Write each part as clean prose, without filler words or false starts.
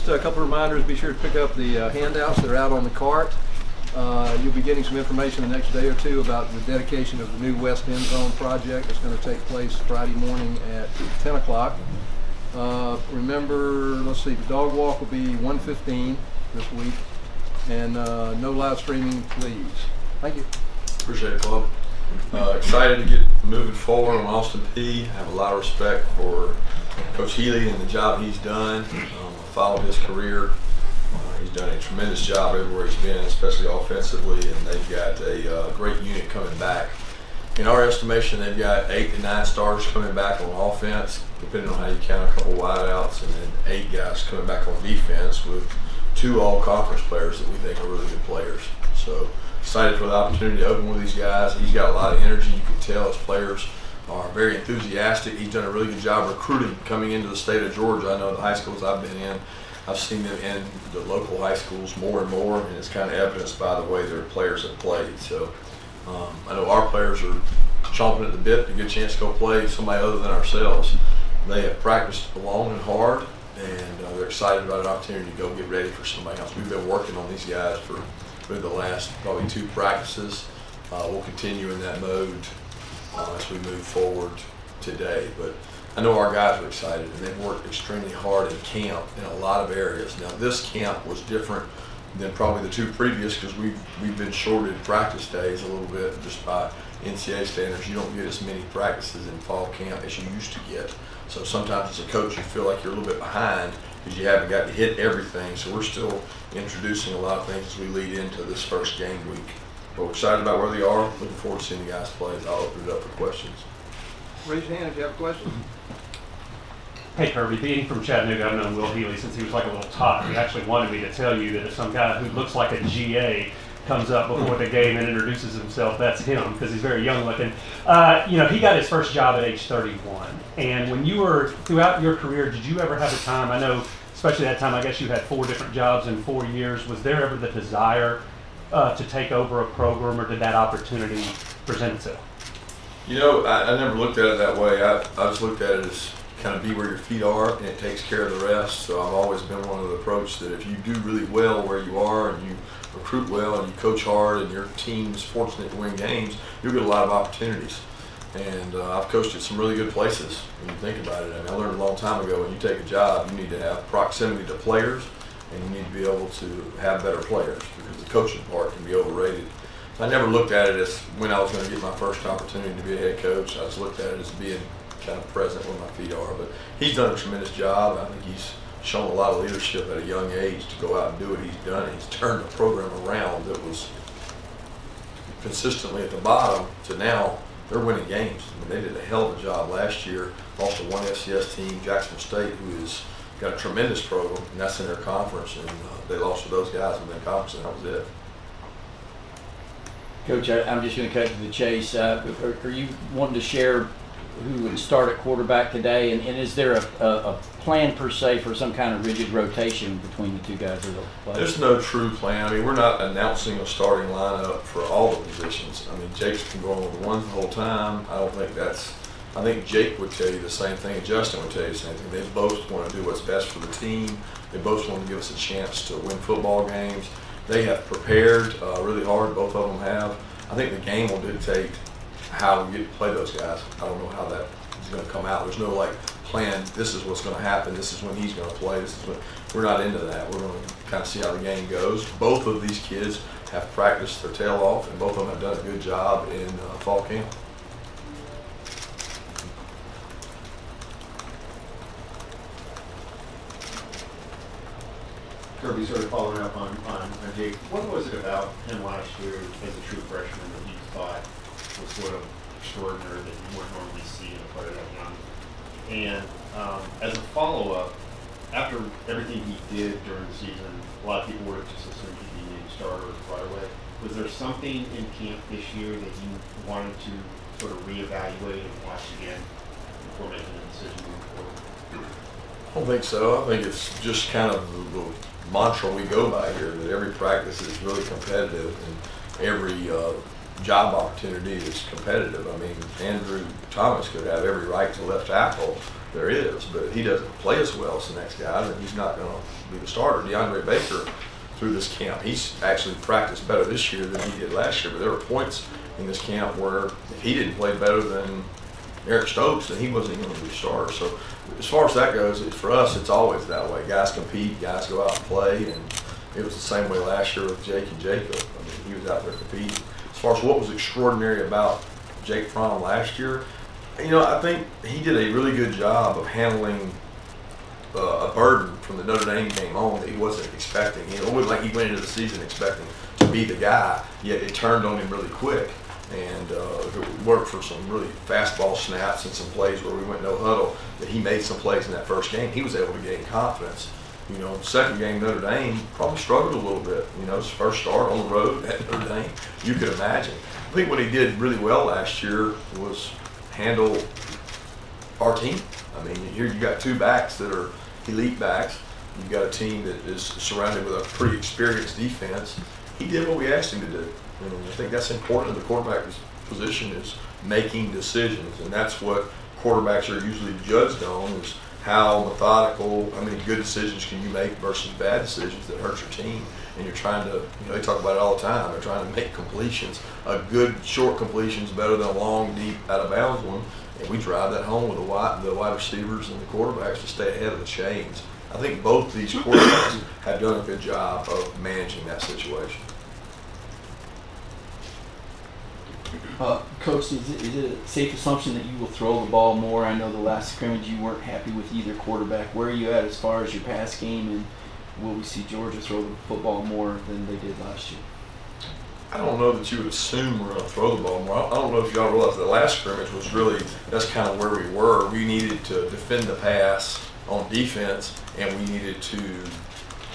just a couple of reminders. Be sure to pick up the handouts that are out on the cart. You'll be getting some information the next day or two about the dedication of the new West End Zone project that's going to take place Friday morning at 10 o'clock. Remember, let's see, the dog walk will be 1:15 this week, and no live streaming, please. Thank you. Appreciate it, Club. Excited to get moving forward on Austin Peay. I have a lot of respect for Coach Healy and the job he's done. I followed his career. He's done a tremendous job everywhere he's been, especially offensively, and they've got a great unit coming back. In our estimation, they've got 8 to 9 stars coming back on offense, depending on how you count a couple wideouts, and then 8 guys coming back on defense with 2 all-conference players that we think are really good players. So excited for the opportunity to open with these guys. He's got a lot of energy. You can tell his players are very enthusiastic. He's done a really good job recruiting coming into the state of Georgia. I know the high schools I've been in, I've seen them in the local high schools more and more, and it's kind of evidenced by the way their players have played. So I know our players are chomping at the bit to get a chance to go play somebody other than ourselves. They have practiced long and hard, and they're excited about an opportunity to go get ready for somebody else. We've been working on these guys for the last probably 2 practices. We'll continue in that mode as we move forward today. But I know our guys are excited, and they've worked extremely hard in camp in a lot of areas. Now, this camp was different than probably the 2 previous because we've been shorted practice days a little bit just by NCAA standards. You don't get as many practices in fall camp as you used to get. So sometimes as a coach you feel like you're a little bit behind because you haven't got to hit everything. So we're still introducing a lot of things as we lead into this first game week. But we're excited about where they are. Looking forward to seeing the guys play. I'll open it up for questions. Raise your hand if you have a question. Hey Kirby, being from Chattanooga, I've known Will Healy since he was like a little tot. He actually wanted me to tell you that if some guy who looks like a GA comes up before the game and introduces himself, that's him because he's very young looking. You know, he got his first job at age 31. And when you were, throughout your career, did you ever have a time, I know, especially that time, I guess you had 4 different jobs in 4 years. Was there ever the desire to take over a program, or did that opportunity present itself? You know, I never looked at it that way. I just looked at it as kind of be where your feet are, and it takes care of the rest. So I've always been one of the approach that if you do really well where you are, and you recruit well, and you coach hard, and your team's fortunate to win games, you'll get a lot of opportunities. And I've coached at some really good places when you think about it. I mean, I learned a long time ago when you take a job, you need to have proximity to players, and you need to be able to have better players because the coaching part can be overrated. I never looked at it as when I was going to get my first opportunity to be a head coach. I just looked at it as being kind of present where my feet are. But he's done a tremendous job. I think he's shown a lot of leadership at a young age to go out and do what he's done. He's turned the program around that was consistently at the bottom to now they're winning games. I mean, they did a hell of a job last year. Lost to one FCS team, Jacksonville State, who has got a tremendous program, and that's in their conference. And they lost to those guys in their conference, and that was it. Coach, I'm just going to cut to the chase. Are you wanting to share who would start at quarterback today? And is there a plan per se for some kind of rigid rotation between the 2 guys that will play? There's no true plan. I mean, we're not announcing a starting lineup for all the positions. I mean, Jake's been going with the ones the whole time. I think Jake would tell you the same thing, and Justin would tell you the same thing. They both want to do what's best for the team. They both want to give us a chance to win football games. They have prepared really hard, both of them have. I think the game will dictate how we get to play those guys. I don't know how that is going to come out. There's no like plan, this is what's going to happen, this is when he's going to play, we're not into that. We're going to kind of see how the game goes. Both of these kids have practiced their tail off, and both of them have done a good job in fall camp. Kirby, sort of following up on Jake, what was it about him last year as a true freshman that you thought was sort of extraordinary that you wouldn't normally see in a player that young? And as a follow-up, after everything he did during the season, a lot of people would have just assumed he'd be a starter right away. Was there something in camp this year that you wanted to sort of reevaluate and watch again before making a decision moving forward? I don't think so. I think it's just kind of the mantra we go by here, that every practice is really competitive and every job opportunity is competitive. I mean, Andrew Thomas could have every right to left tackle, there is, but he doesn't play as well as the next guy, then he's not going to be the starter. DeAndre Baker, through this camp, he's actually practiced better this year than he did last year, but there were points in this camp where if he didn't play better than Eric Stokes, then he wasn't going to be a starter. So as far as that goes, for us, it's always that way. Guys compete, guys go out and play, and it was the same way last year with Jake and Jacob. I mean, he was out there competing. As far as what was extraordinary about Jake Fromm last year, I think he did a really good job of handling a burden from the Notre Dame game on that he wasn't expecting. It wasn't like he went into the season expecting to be the guy, yet it turned on him really quick. And it worked for some really fastball snaps and some plays where we went no huddle, that he made some plays in that first game. He was able to gain confidence. Second game, Notre Dame probably struggled a little bit. His first start on the road at Notre Dame, you could imagine. I think what he did really well last year was handle our team. I mean, here you got two backs that are elite backs. You've got a team that is surrounded with a pretty experienced defense. He did what we asked him to do. And I think that's important in the quarterback's position, is making decisions. And that's what quarterbacks are usually judged on, is how methodical, how many good decisions can you make versus bad decisions that hurt your team. And you're trying to, they talk about it all the time, they're trying to make completions. A good short completion is better than a long, deep, out of bounds one. And we drive that home with the wide receivers and the quarterbacks to stay ahead of the chains. I think both these quarterbacks have done a good job of managing that situation. Coach, is it a safe assumption that you will throw the ball more? I know the last scrimmage you weren't happy with either quarterback. Where are you at as far as your pass game, and will we see Georgia throw the football more than they did last year? I don't know that you would assume we're going to throw the ball more. I don't know if y'all realize the last scrimmage was really, that's kind of where we were. We needed to defend the pass on defense, and we needed to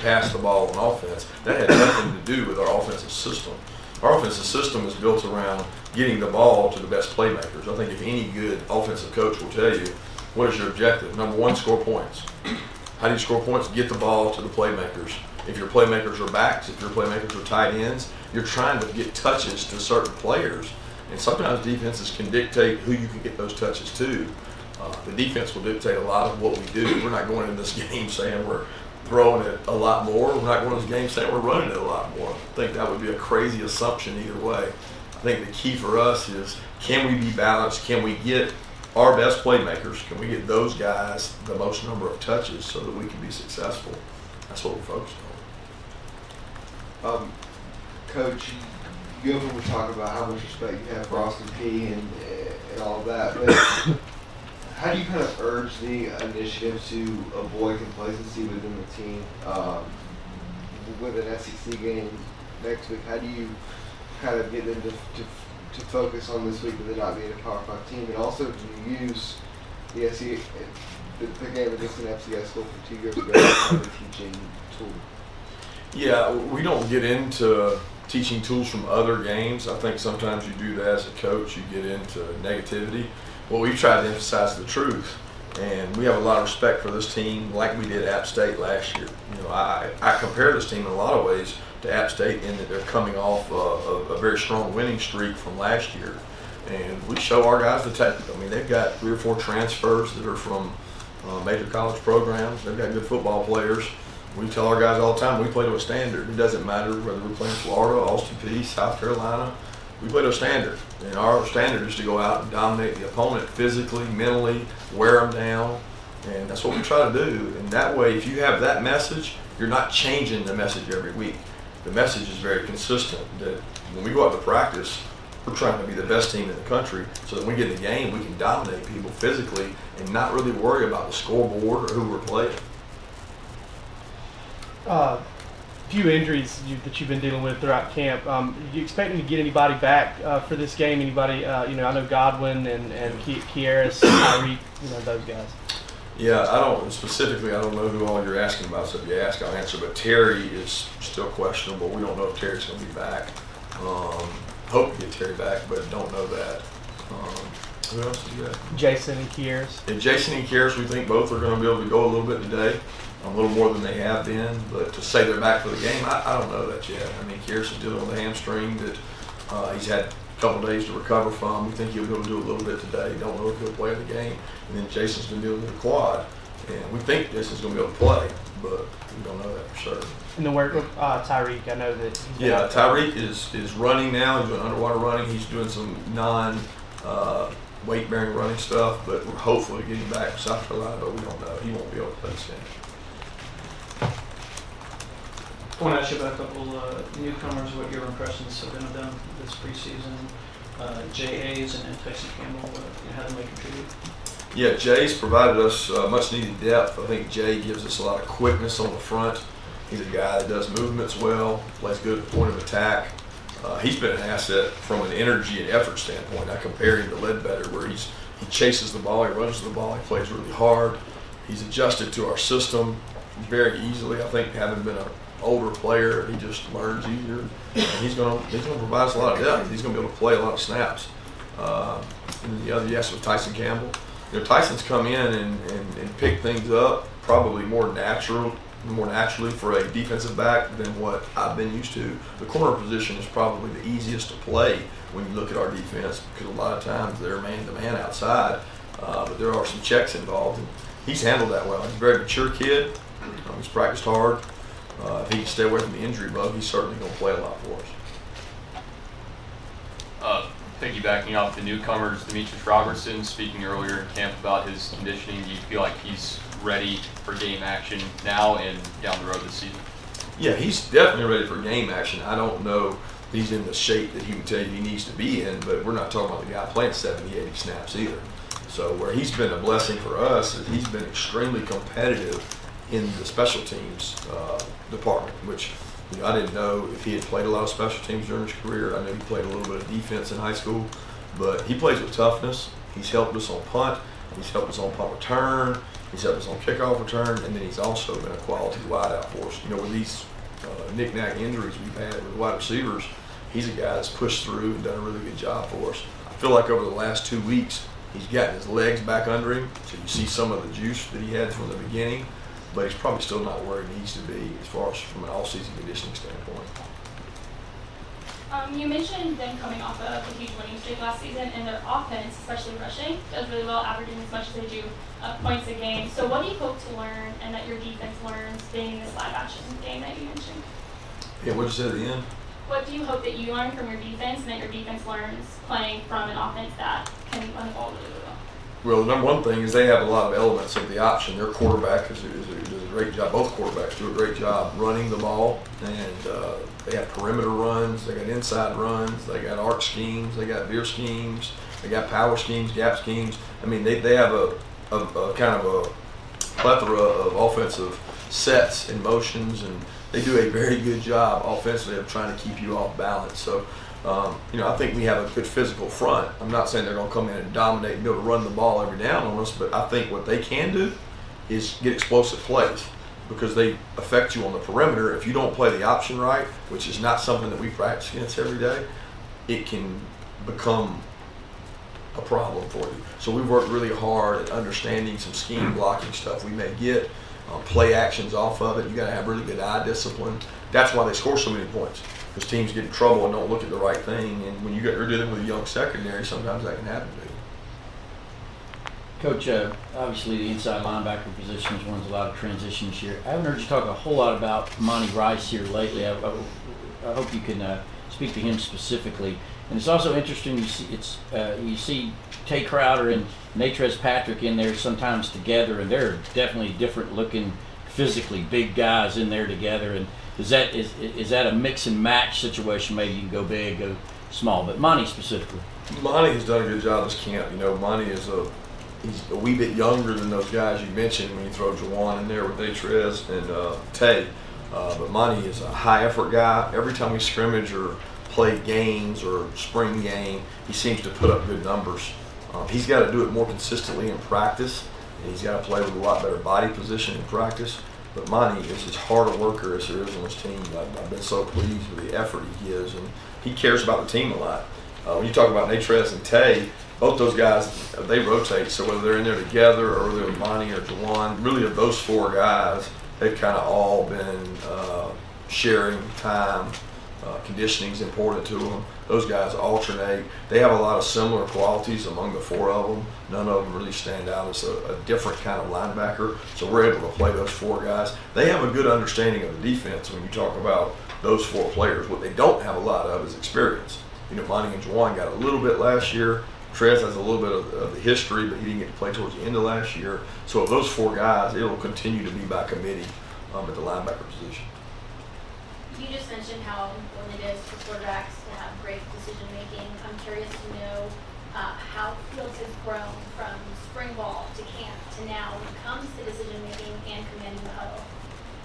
pass the ball on offense. That had nothing to do with our offensive system. Our offensive system is built around getting the ball to the best playmakers. I think if any good offensive coach will tell you, what is your objective? Number one, score points. How do you score points? Get the ball to the playmakers. If your playmakers are backs, if your playmakers are tight ends, you're trying to get touches to certain players. And sometimes defenses can dictate who you can get those touches to. The defense will dictate a lot of what we do. We're not going in this game saying we're throwing it a lot more. We're not going in this game saying we're running it a lot more. I think that would be a crazy assumption either way. I think the key for us is, can we be balanced? Can we get our best playmakers? Can we get those guys the most number of touches so that we can be successful? That's what we're focused on. Coach, you often would talk about how much respect you have for Austin Peay and all of that, but how do you kind of urge the initiative to avoid complacency within the team? With an SEC game next week, how do you kind of get them to focus on this week, but then not being a Power 5 team? And also, do you use the game against an FCS school from 2 years ago as kind of a teaching tool? Yeah, we don't get into teaching tools from other games. I think sometimes you do that as a coach, you get into negativity. Well, we've tried to emphasize the truth, and we have a lot of respect for this team, like we did App State last year. I compare this team in a lot of ways to App State in that they're coming off a very strong winning streak from last year, and we show our guys the tape. I mean, they've got 3 or 4 transfers that are from major college programs. They've got good football players. We tell our guys all the time, we play to a standard. It doesn't matter whether we're playing Florida, Austin Peay, South Carolina. We play to a standard, and our standard is to go out and dominate the opponent physically, mentally, wear them down, and that's what we try to do. And that way, if you have that message, you're not changing the message every week. The message is very consistent, that when we go out to practice, we're trying to be the best team in the country, so that when we get in the game, we can dominate people physically and not really worry about the scoreboard or who we're playing. Few injuries that you've been dealing with throughout camp. You expecting to get anybody back for this game? Anybody? I know Godwin and Kieris, Tyreek, those guys. Yeah, I don't know who all you're asking about, so if you ask, I'll answer. But Terry is still questionable. We don't know if Terry's going to be back. Hope to get Terry back, but don't know that. Who else is that? Jason and Kieris. And Jason and Kieris, we think both are going to be able to go a little bit today. A little more than they have been, but to say they're back for the game, I don't know that yet. I mean, Kieris is dealing with a hamstring that he's had couple of days to recover from. We think he'll be able to do a little bit today. Don't know if he'll play in the game. And then Jason's been dealing with a quad, and we think Jason's going to be able to play, but we don't know that for sure. And the work with Tyreek, I know that he's been Yeah, out there. Tyreek is running now. He's doing underwater running. He's doing some weight bearing running stuff, but we're hopeful to get him back to South Carolina, but we don't know. He won't be able to play this game. I want to ask you about a couple newcomers, what your impressions have been of them this preseason. Jay Hayes and Tyson Campbell, how they may contribute. Yeah, Jay's provided us much needed depth. I think Jay gives us a lot of quickness on the front. He's a guy that does movements well, plays good at the point of attack. He's been an asset from an energy and effort standpoint. I compare him to Ledbetter, where he chases the ball, he runs the ball, he plays really hard. He's adjusted to our system very easily. I think having been an older player, he just learns easier. And he's going to provide us a lot of depth. He's going to be able to play a lot of snaps. And then the other yes was Tyson Campbell. You know, Tyson's come in and picked things up probably more naturally for a defensive back than what I've been used to. The corner position is probably the easiest to play when you look at our defense, because a lot of times they're man-to-man outside, but there are some checks involved. And he's handled that well. He's a very mature kid. He's practiced hard. If he can stay away from the injury bug, he's certainly going to play a lot for us. Piggybacking off the newcomers, Demetrius Robertson, speaking earlier in camp about his conditioning, do you feel like he's ready for game action now and down the road this season? Yeah, he's definitely ready for game action. I don't know if he's in the shape that he would tell you he needs to be in, but we're not talking about the guy playing 70, 80 snaps either. So where he's been a blessing for us is he's been extremely competitive in the special teams department, which I didn't know if he had played a lot of special teams during his career. I know he played a little bit of defense in high school, but he plays with toughness. He's helped us on punt. He's helped us on punt return. He's helped us on kickoff return, and then he's also been a quality wideout for us. You know, with these knick-knack injuries we've had with wide receivers, he's a guy that's pushed through and done a really good job for us. I feel like over the last 2 weeks, he's gotten his legs back under him, so you see some of the juice that he had from the beginning, but he's probably still not where he needs to be as far as from an all-season conditioning standpoint. You mentioned them coming off of a huge winning streak last season, and their offense, especially rushing, does really well, averaging as much as they do points a game. So what do you hope to learn and that your defense learns being this live-action game that you mentioned? Yeah, what did you say at the end? What do you hope that you learn from your defense and that your defense learns playing from an offense that can run the ball really, really well? Well, the number one thing is they have a lot of elements of the option. Their quarterback does a great job. Both quarterbacks do a great job running the ball, and they have perimeter runs. They got inside runs. They got arc schemes. They got veer schemes. They got power schemes, gap schemes. I mean, they have a kind of a plethora of offensive sets and motions, and they do a very good job offensively of trying to keep you off balance. So, I think we have a good physical front. I'm not saying they're going to come in and dominate and be able to run the ball every down on us, but I think what they can do is get explosive plays because they affect you on the perimeter. If you don't play the option right, which is not something that we practice against every day, it can become a problem for you. So we've worked really hard at understanding some scheme blocking stuff we may get, play actions off of it. You got to have really good eye discipline. That's why they score so many points, because teams get in trouble and don't look at the right thing. And when you're dealing with a young secondary, sometimes that can happen to you. Coach, obviously the inside linebacker position is one of a lot of transition this year. I haven't heard you talk a whole lot about Monty Rice here lately. I hope you can speak to him specifically. And it's also interesting you see Tay Crowder and Natrez Patrick in there sometimes together, and they're definitely different looking, physically big guys in there together. And is that a mix and match situation? Maybe you can go big, go small, but Monty specifically. Monty has done a good job this camp. Monty is he's a wee bit younger than those guys you mentioned when you throw Jawan in there with Natrez and Tay. But Monty is a high effort guy. Every time we scrimmage or play games or spring game, he seems to put up good numbers. He's got to do it more consistently in practice, and he's got to play with a lot better body position in practice. But Monty is as hard a worker as there is on his team. I've been so pleased with the effort he gives, and he cares about the team a lot. When you talk about Natrez and Tay, both those guys, they rotate. So whether they're in there together or whether they're Monty or Jawan, really of those four guys, they've kind of all been sharing time Conditioning is important to them. Those guys alternate. They have a lot of similar qualities among the four of them. None of them really stand out as a different kind of linebacker. So we're able to play those four guys. They have a good understanding of the defense when you talk about those four players. What they don't have a lot of is experience. You know, Monty and Juwan got a little bit last year. Trez has a little bit of the history, but he didn't get to play towards the end of last year. So of those four guys, it'll continue to be by committee at the linebacker position. You just mentioned how important it is for quarterbacks to have great decision making. I'm curious to know how Fields has grown from spring ball to camp to now when it comes to decision making and commanding the huddle.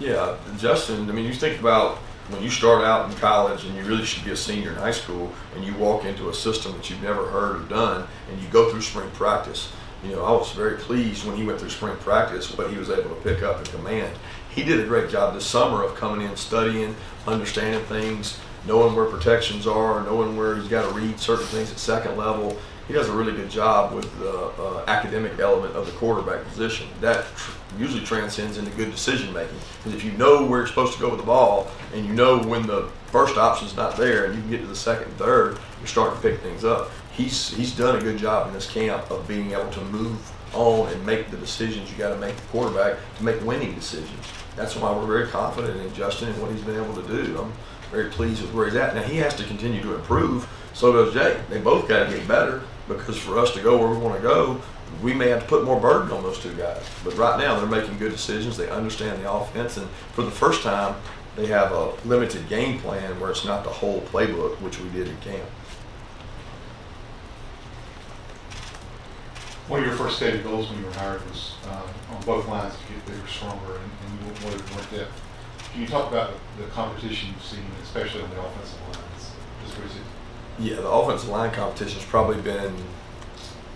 Yeah, Justin, I mean, you think about when you start out in college and you really should be a senior in high school and you walk into a system that you've never heard or done and you go through spring practice. You know, I was very pleased when he went through spring practice what he was able to pick up and command. He did a great job this summer of coming in, studying, understanding things, knowing where protections are, knowing where he's got to read certain things at second level. He does a really good job with the academic element of the quarterback position. That usually transcends into good decision making. Because if you know where you're supposed to go with the ball and you know when the first option's not there and you can get to the second and third, you're starting to pick things up. He's done a good job in this camp of being able to move on and make the decisions you got to make the quarterback to make winning decisions. That's why we're very confident in Justin and what he's been able to do. I'm very pleased with where he's at. Now he has to continue to improve. So does Jay. They both got to get better because for us to go where we want to go, we may have to put more burden on those two guys. But right now they're making good decisions. They understand the offense, and for the first time they have a limited game plan where it's not the whole playbook, which we did in camp. One of your first stated goals when you were hired was on both lines to get bigger, stronger, and you wanted more depth. Can you talk about the competition you've seen, especially on the offensive line this preseason? Yeah, the offensive line competition has probably been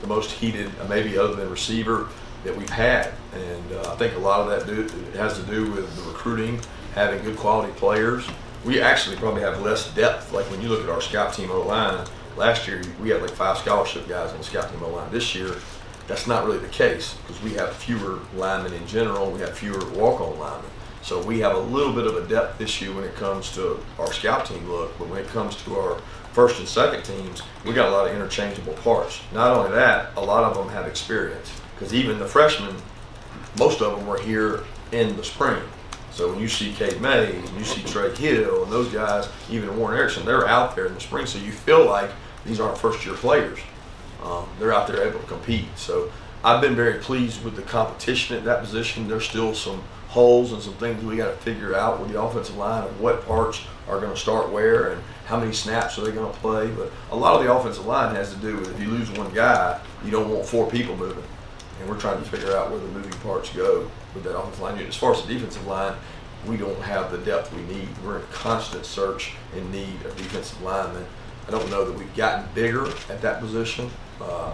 the most heated, maybe other than receiver, that we've had. And I think a lot of that has to do with the recruiting, having good quality players. We actually probably have less depth. Like when you look at our scout team O-line, last year we had like 5 scholarship guys on the scout team O-line. This year, that's not really the case because we have fewer linemen in general. We have fewer walk-on linemen. So we have a little bit of a depth issue when it comes to our scout team look, but when it comes to our first and second teams, we got a lot of interchangeable parts. Not only that, a lot of them have experience because even the freshmen, most of them were here in the spring. So when you see Kate May and you see Trey Hill and those guys, even Warren Erickson, they're out there in the spring. So you feel like these aren't first-year players. They're out there able to compete. So I've been very pleased with the competition at that position. There's still some holes and some things we got to figure out with the offensive line and what parts are going to start where and how many snaps are they going to play. But a lot of the offensive line has to do with if you lose one guy, you don't want 4 people moving. And we're trying to figure out where the moving parts go with that offensive line. As far as the defensive line, we don't have the depth we need. We're in constant search and need of defensive linemen. I don't know that we've gotten bigger at that position.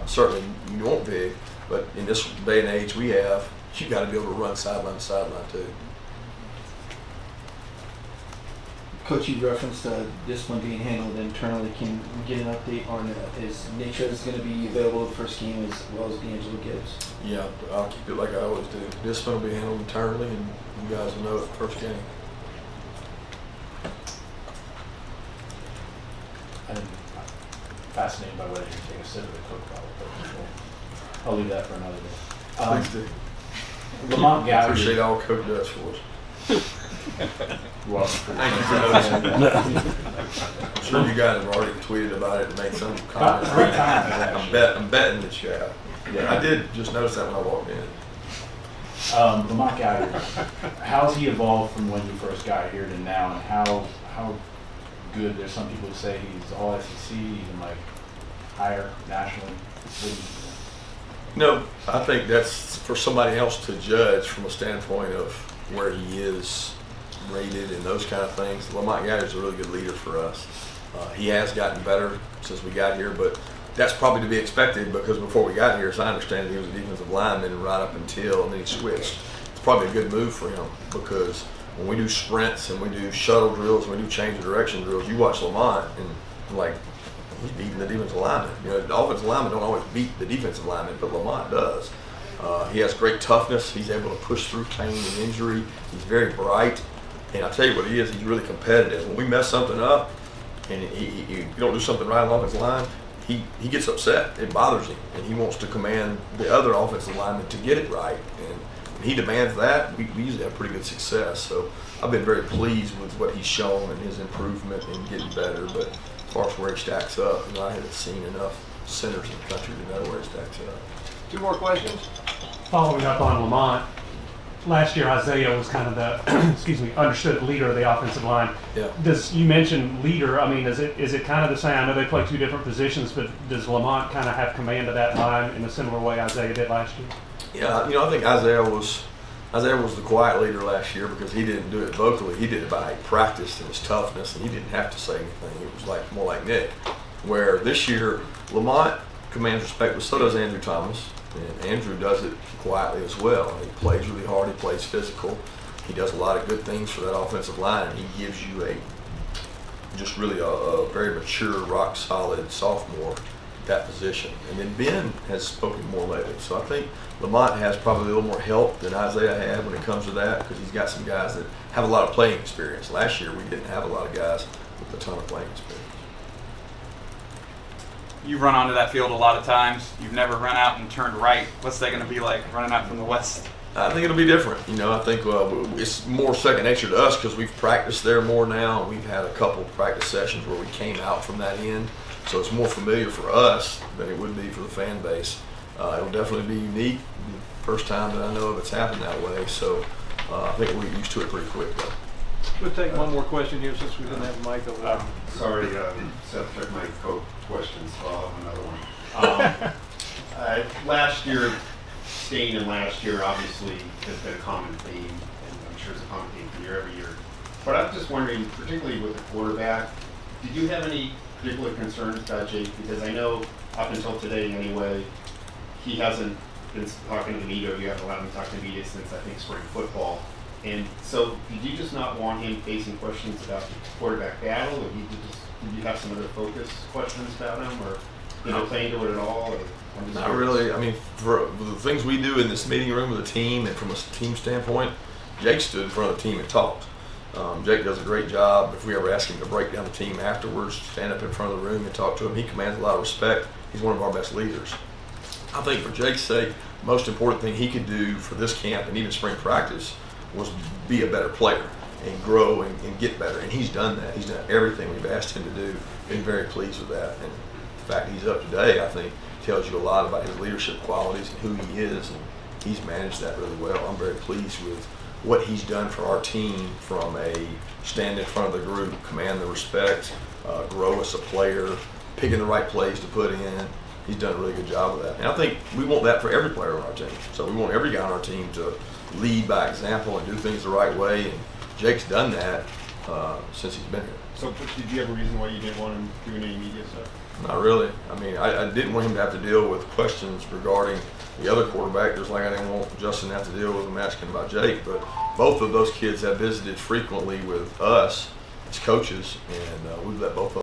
Certainly you want big, but in this day and age we have, you got to be able to run sideline to sideline too. Coach, you referenced discipline being handled internally. Can we get an update on is Natchez going to be available the first game as well as D'Angelo Gibbs? Yeah, I'll keep it like I always do. Discipline will be handled internally, and you guys will know it the first game. I'm fascinated by whether you take a sip of the Coke bottle, but I'll leave that for another day. Please do. Lamont Gallagher. Appreciate all Coke does for us. Well, Thank you for noticing. I'm sure you guys have already tweeted about it and made some comments. 3 times. I'm betting that you have. Yeah. I did just notice that when I walked in. Lamont Gallagher, how's he evolved from when you first got here to now, and how good? There's some people who say he's all SEC, even like higher nationally. No, I think that's for somebody else to judge from a standpoint of where he is rated and those kind of things. Lamont Gallagher's a really good leader for us. He has gotten better since we got here, but that's probably to be expected because before we got here, as I understand it, he was a defensive lineman right up until, and then he switched. It's probably a good move for him because when we do sprints and we do shuttle drills and we do change of direction drills, you watch Lamont and like, he's beating the defensive lineman. You know, the offensive linemen don't always beat the defensive lineman, but Lamont does. He has great toughness. He's able to push through pain and injury. He's very bright. And I tell you what he is, he's really competitive. When we mess something up, and you don't do something right on the offensive line, he gets upset. It bothers him, and he wants to command the other offensive lineman to get it right. And when he demands that, we usually have pretty good success. So I've been very pleased with what he's shown and his improvement and getting better. But as far as where he stacks up, I haven't seen enough centers in the country to know where he stacks up. 2 more questions? Following up on Lamont, last year Isaiah was kind of the excuse me, understood leader of the offensive line. Yeah. You mentioned leader? I mean, is it kind of the same? I know they play 2 different positions, but does Lamont kind of have command of that line in a similar way Isaiah did last year? Yeah, I think Isaiah was the quiet leader last year because he didn't do it vocally. He did it by practice and his toughness, and he didn't have to say anything. It was more like Nick. Where this year Lamont commands respect, but so does Andrew Thomas. And Andrew does it quietly as well. He plays really hard. He plays physical. He does a lot of good things for that offensive line, and he gives you just really a very mature, rock solid sophomore at that position. And then Ben has spoken more lately. So I think Lamont has probably a little more help than Isaiah had when it comes to that, because he's got some guys that have a lot of playing experience. Last year we didn't have a lot of guys with a ton of playing experience. You've run onto that field a lot of times. You've never run out and turned right. What's that going to be like running out from the west? I think it'll be different. I think it's more second nature to us because we've practiced there more now. We've had a couple practice sessions where we came out from that end. So it's more familiar for us than it would be for the fan base. It'll definitely be unique. The first time that I know of it's happened that way. So I think we're used to it pretty quick though. We'll take one more question here since we didn't have a mic over there. Sorry, Seth took my questions, so I'll have another one. Last year, staying in last year obviously has been a common theme, and I'm sure it's a common theme for year every year. But I'm just wondering, particularly with the quarterback, did you have any particular concerns about Jake? Because I know up until today anyway, he hasn't been talking to the media, or you haven't allowed him to talk to the media since I think spring football. And so did you just not want him facing questions about the quarterback battle, or did you have some other focus questions about him, or did it play into it at all? Or Not really. I mean, for the things we do in this meeting room with the team and from a team standpoint, Jake stood in front of the team and talked. Jake does a great job. If we ever ask him to break down the team afterwards, stand up in front of the room and talk to him, he commands a lot of respect. He's one of our best leaders. I think for Jake's sake, the most important thing he could do for this camp and even spring practice was be a better player and grow and get better. And he's done that. He's done everything we've asked him to do. Been very pleased with that. And the fact he's up today, I think, tells you a lot about his leadership qualities and who he is. And he's managed that really well. I'm very pleased with what he's done for our team, from a stand in front of the group, command the respect, grow as a player, picking the right plays to put in. He's done a really good job of that. And I think we want that for every player on our team. So we want every guy on our team to lead by example and do things the right way. And Jake's done that since he's been here. So did you have a reason why you didn't want him doing any media stuff? Not really. I mean, I didn't want him to have to deal with questions regarding the other quarterback, just like I didn't want Justin to have to deal with him asking about Jake. But both of those kids have visited frequently with us as coaches, and we've let both of them